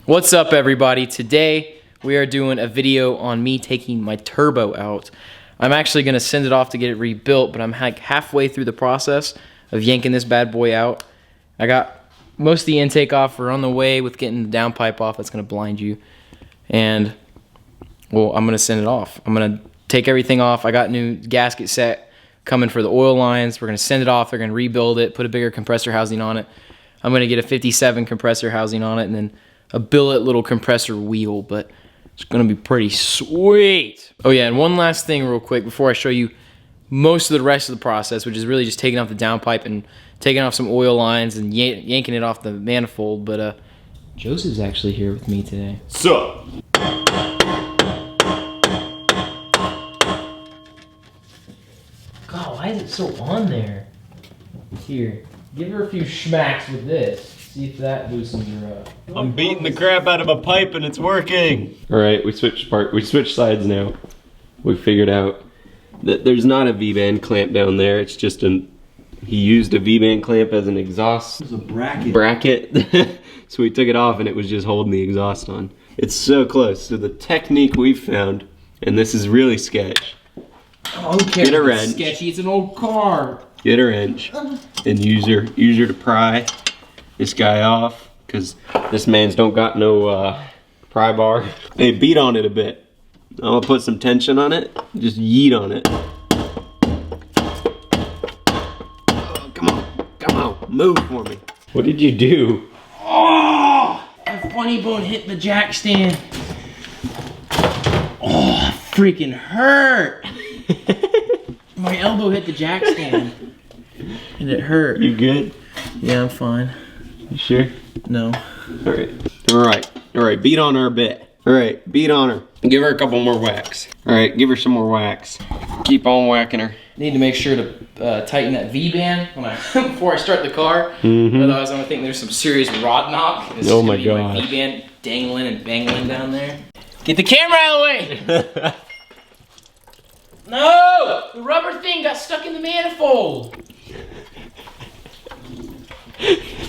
What's up, everybody? Today we are doing a video on me taking my turbo out. I'm actually going to send it off to get it rebuilt, but I'm like halfway through the process of yanking this bad boy out. I got most of the intake off. We're on the way with getting the downpipe off. That's going to blind you. And, well, I'm going to send it off. I'm going to take everything off. I got new gasket set coming for the oil lines. We're going to send it off. They're going to rebuild it, put a bigger compressor housing on it. I'm going to get a 57 compressor housing on it, and then a billet little compressor wheel, but it's gonna be pretty sweet. Oh yeah, and one last thing real quick before I show you most of the rest of the process, which is really just taking off the downpipe and taking off some oil lines and yanking it off the manifold. But Joseph's actually here with me today. So, God, why is it so on there? Here, give her a few schmacks with this. See if that loosens her up. I'm beating the crap out of a pipe and it's working. All right, we switched sides now. We figured out that there's not a V-band clamp down there. It's just he used a V-band clamp as an exhaust. It was a bracket. So we took it off and it was just holding the exhaust on. It's so close. So the technique we've found, and this is really sketch. Oh, who cares? Get a It's wrench. sketchy. It's an old car. Get a wrench and use her to pry this guy off, because this man's don't got no pry bar. Hey, beat on it a bit. I'm gonna put some tension on it. Just yeet on it. Oh, come on, move for me. What did you do? Oh, a funny bone hit the jack stand. Oh, freaking hurt. My elbow hit the jack stand, and it hurt. You good? Yeah, I'm fine. You sure? No. All right, beat on her a bit. All right, beat on her. Give her a couple more whacks. All right, give her some more whacks. Keep on whacking her. Need to make sure to tighten that V-band before I start the car. Otherwise, I'm gonna think there's some serious rod knock. Oh my My God. V-band dangling and bangling down there. Get the camera out of the way! No! The rubber thing got stuck in the manifold.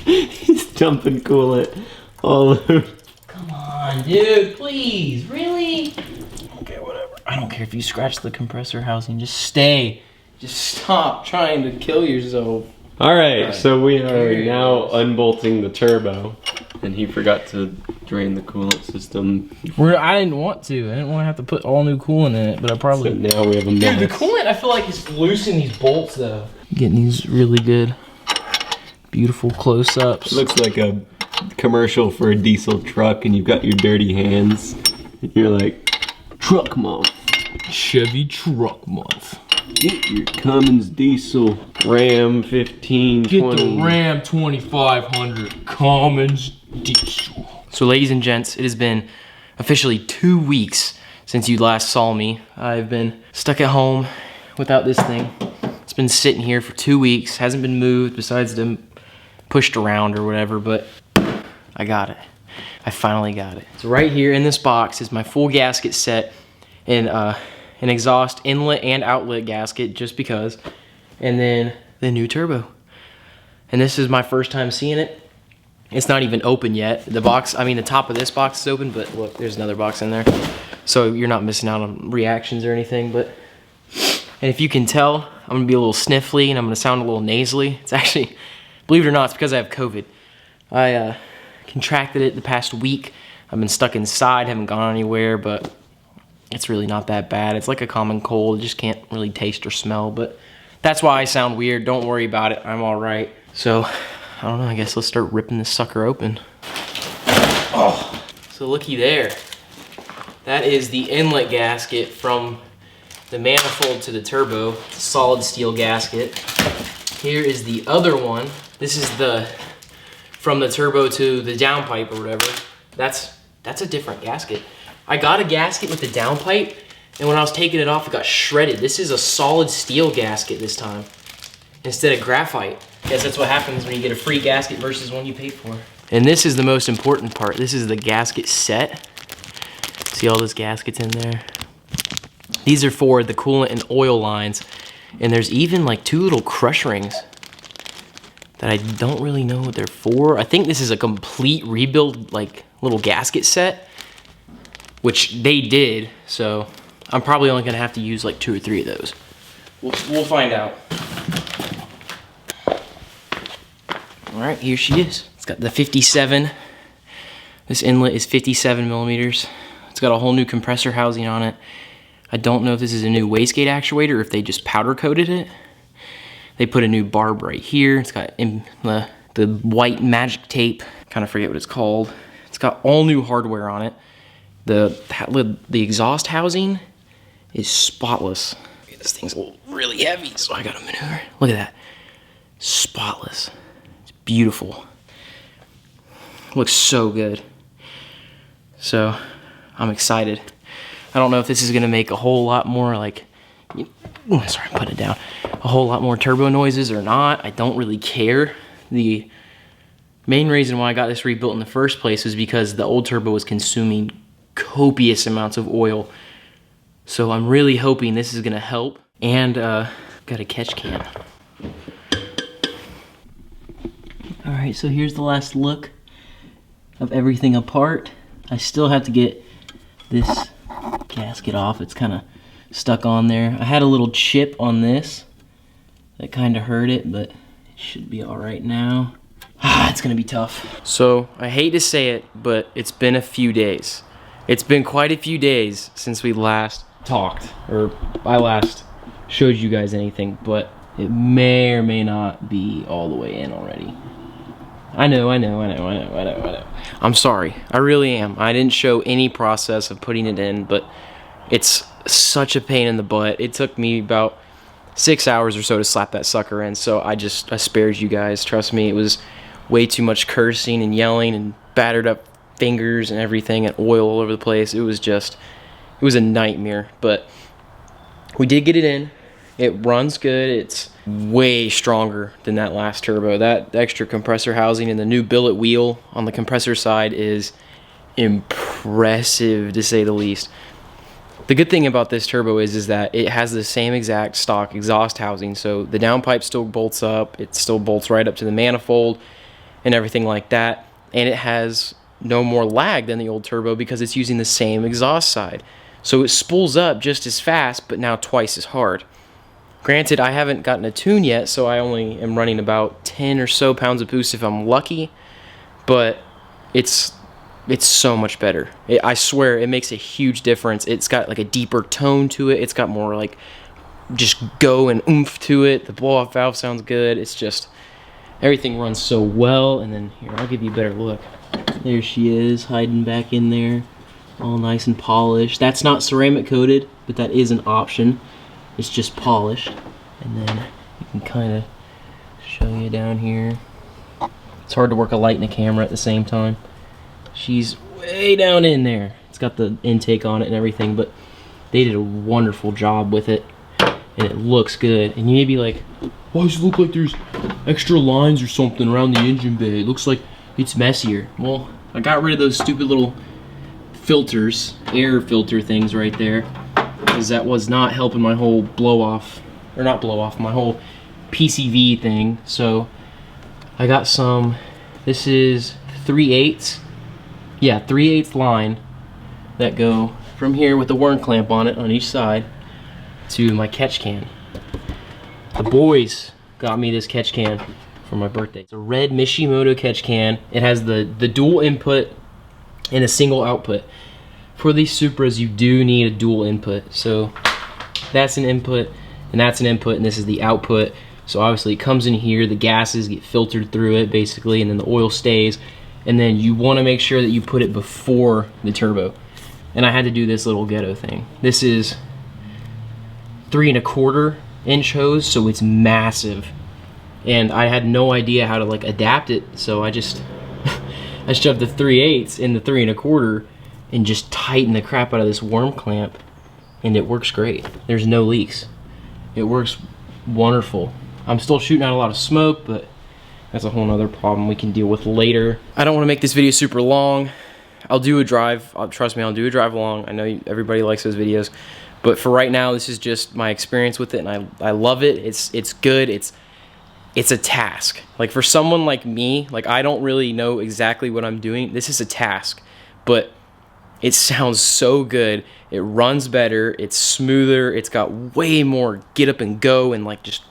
He's dumping coolant all over. Come on, dude, please, really? Okay, whatever. I don't care if you scratch the compressor housing, just stay. Just stop trying to kill yourself. All right, so we are Here now it unbolting the turbo. And he forgot to drain the coolant system. I didn't want to. I didn't want to have to put all new coolant in it, but I probably... So now we have a mess. Dude, the coolant, I feel like is loosening these bolts, though. Getting these really good, beautiful close-ups. Looks like a commercial for a diesel truck and you've got your dirty hands. And you're like, truck month. Chevy truck month. Get your Cummins diesel Ram 1520. Get the Ram 2500 Cummins diesel. So ladies and gents, it has been officially 2 weeks since you last saw me. I've been stuck at home without this thing. It's been sitting here for 2 weeks, hasn't been moved besides them pushed around or whatever, but I got it. I finally got it. So right here in this box is my full gasket set and an exhaust inlet and outlet gasket just because, and then the new turbo. And this is my first time seeing it. It's not even open yet. The box, I mean the top of this box is open, but look, there's another box in there. So you're not missing out on reactions or anything, but, and if you can tell, I'm gonna be a little sniffly and I'm gonna sound a little nasally. It's actually, believe it or not, it's because I have COVID. I contracted it the past week. I've been stuck inside, haven't gone anywhere, but it's really not that bad. It's like a common cold, just can't really taste or smell, but that's why I sound weird. Don't worry about it, I'm all right. So, I don't know, I guess let's start ripping this sucker open. Oh, so looky there. That is the inlet gasket from the manifold to the turbo. It's a solid steel gasket. Here is the other one. This is from the turbo to the downpipe or whatever. That's a different gasket. I got a gasket with the downpipe, and when I was taking it off, it got shredded. This is a solid steel gasket this time, instead of graphite. Guess that's what happens when you get a free gasket versus one you paid for. And this is the most important part. This is the gasket set. See all those gaskets in there? These are for the coolant and oil lines, and there's even like 2 little crush rings that I don't really know what they're for. I think this is a complete rebuild, like little gasket set, which they did. So I'm probably only gonna have to use like 2 or 3 of those. We'll find out. All right, here she is. It's got the 57. This inlet is 57 millimeters. It's got a whole new compressor housing on it. I don't know if this is a new wastegate actuator or if they just powder coated it. They put a new barb right here. It's got the white magic tape. Kind of forget what it's called. It's got all new hardware on it. The exhaust housing is spotless. This thing's really heavy, so I gotta maneuver. Look at that. Spotless. It's beautiful. Looks so good. So I'm excited. I don't know if this is gonna make a whole lot more like, sorry, put it down. A whole lot more turbo noises or not. I don't really care. The main reason why I got this rebuilt in the first place was because the old turbo was consuming copious amounts of oil. So I'm really hoping this is gonna help. And got a catch can. All right, so here's the last look of everything apart. I still have to get this gasket off. It's kind of stuck on there. I had a little chip on this that kind of hurt it, but it should be all right now. It's gonna be tough. So I hate to say it, but it's been a few days. It's been quite a few days since we last talked, or I last showed you guys anything, but it may or may not be all the way in already. I know. I'm sorry, I really am. I didn't show any process of putting it in, but it's such a pain in the butt. It took me about 6 hours or so to slap that sucker in, so I spared you guys. Trust me, it was way too much cursing and yelling and battered up fingers and everything and oil all over the place. It was a nightmare, but we did get it in. It runs good. It's way stronger than that last turbo. That extra compressor housing and the new billet wheel on the compressor side is impressive, to say the least. The good thing about this turbo is that it has the same exact stock exhaust housing, so the downpipe still bolts up, it still bolts right up to the manifold and everything like that, and it has no more lag than the old turbo because it's using the same exhaust side. So it spools up just as fast, but now twice as hard. Granted, I haven't gotten a tune yet, so I only am running about 10 or so pounds of boost if I'm lucky, but it's so much better. I swear, it makes a huge difference. It's got like a deeper tone to it. It's got more like just go and oomph to it. The blow-off valve sounds good. It's just, everything runs so well. And then here, I'll give you a better look. There she is, hiding back in there, all nice and polished. That's not ceramic coated, but that is an option. It's just polished. And then you can kind of show you down here. It's hard to work a light and a camera at the same time. She's way down in there. It's got the intake on it and everything, but they did a wonderful job with it, and it looks good. And you may be like, why does it look like there's extra lines or something around the engine bay? It looks like it's messier. Well, I got rid of those stupid little filters, air filter things right there, because that was not helping my whole blow-off, or not blow-off, my whole PCV thing. So I got some, this is 3/8. Yeah, 3/8 line that go from here with the worm clamp on it on each side to my catch can. The boys got me this catch can for my birthday. It's a red Mishimoto catch can. It has the dual input and a single output. For these Supras, you do need a dual input. So that's an input and that's an input, and this is the output. So obviously it comes in here, the gases get filtered through it basically, and then the oil stays. And then you want to make sure that you put it before the turbo. And I had to do this little ghetto thing. This is 3 1/4 inch hose, so it's massive. And I had no idea how to like adapt it, so I just I shoved the 3/8 in the 3 1/4 and just tightened the crap out of this worm clamp, and it works great. There's no leaks. It works wonderful. I'm still shooting out a lot of smoke, but that's a whole nother problem we can deal with later. I don't want to make this video super long. I'll do a drive. Trust me, I'll do a drive along. I know everybody likes those videos. But for right now, this is just my experience with it, and I love it. It's good. it's a task. Like for someone like me, like I don't really know exactly what I'm doing. This is a task, but it sounds so good. It runs better. It's smoother. It's got way more get up and go and like just,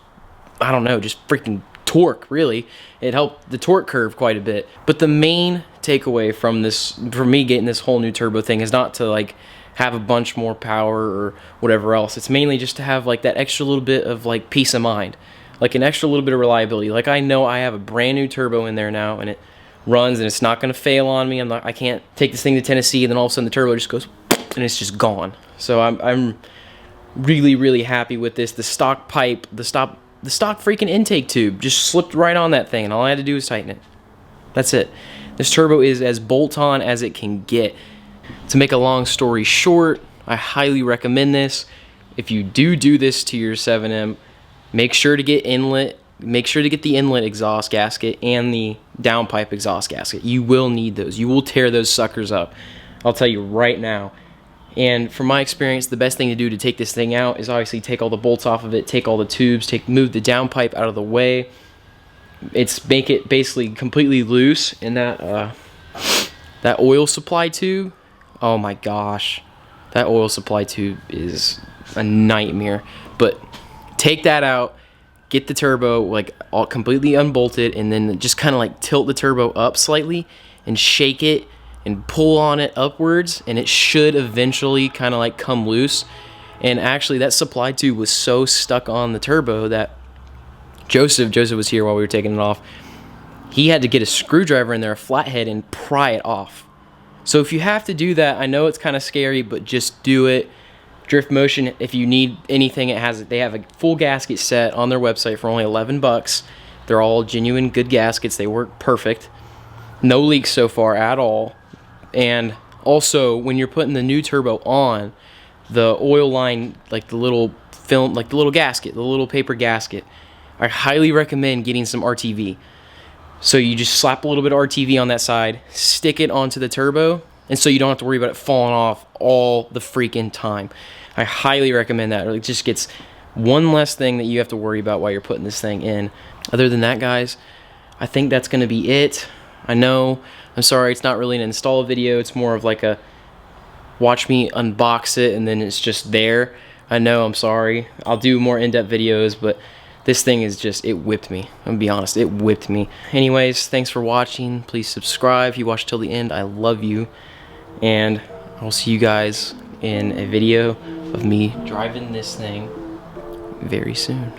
I don't know, just freaking torque, really. It helped the torque curve quite a bit. But the main takeaway from this, for me getting this whole new turbo thing, is not to like have a bunch more power or whatever else. It's mainly just to have like that extra little bit of like peace of mind. Like an extra little bit of reliability. Like I know I have a brand new turbo in there now and it runs and it's not gonna fail on me. I can't take this thing to Tennessee and then all of a sudden the turbo just goes and it's just gone. So I'm really, really happy with this. The stock pipe, the stock freaking intake tube just slipped right on that thing and all I had to do was tighten it. That's it. This turbo is as bolt-on as it can get. To make a long story short, I highly recommend this. If you do this to your 7M, make sure to get the inlet exhaust gasket and the downpipe exhaust gasket. You will need those. You will tear those suckers up. I'll tell you right now. And from my experience, the best thing to do to take this thing out is obviously take all the bolts off of it, take all the tubes, move the downpipe out of the way. Make it basically completely loose. And that oil supply tube, oh my gosh, that oil supply tube is a nightmare. But take that out, get the turbo like all completely unbolted, and then just kind of like tilt the turbo up slightly and shake it and pull on it upwards, and it should eventually kind of like come loose. And actually that supply tube was so stuck on the turbo that Joseph was here while we were taking it off. He had to get a screwdriver in there, a flathead, and pry it off. So if you have to do that, I know it's kind of scary, but just do it. Drift Motion, if you need anything, they have a full gasket set on their website for only 11 bucks. They're all genuine good gaskets. They work perfect. No leaks so far at all. And also, when you're putting the new turbo on, the oil line, like the little film, like the little gasket, the little paper gasket, I highly recommend getting some RTV. So you just slap a little bit of RTV on that side, stick it onto the turbo, and so you don't have to worry about it falling off all the freaking time. I highly recommend that. It just gets one less thing that you have to worry about while you're putting this thing in. Other than that, guys, I think that's going to be it. I know, I'm sorry, it's not really an install video. It's more of like a watch me unbox it and then it's just there. I know, I'm sorry. I'll do more in-depth videos, but this thing is just, it whipped me. I'm gonna be honest, it whipped me. Anyways, thanks for watching. Please subscribe if you watched till the end. I love you. And I'll see you guys in a video of me driving this thing very soon.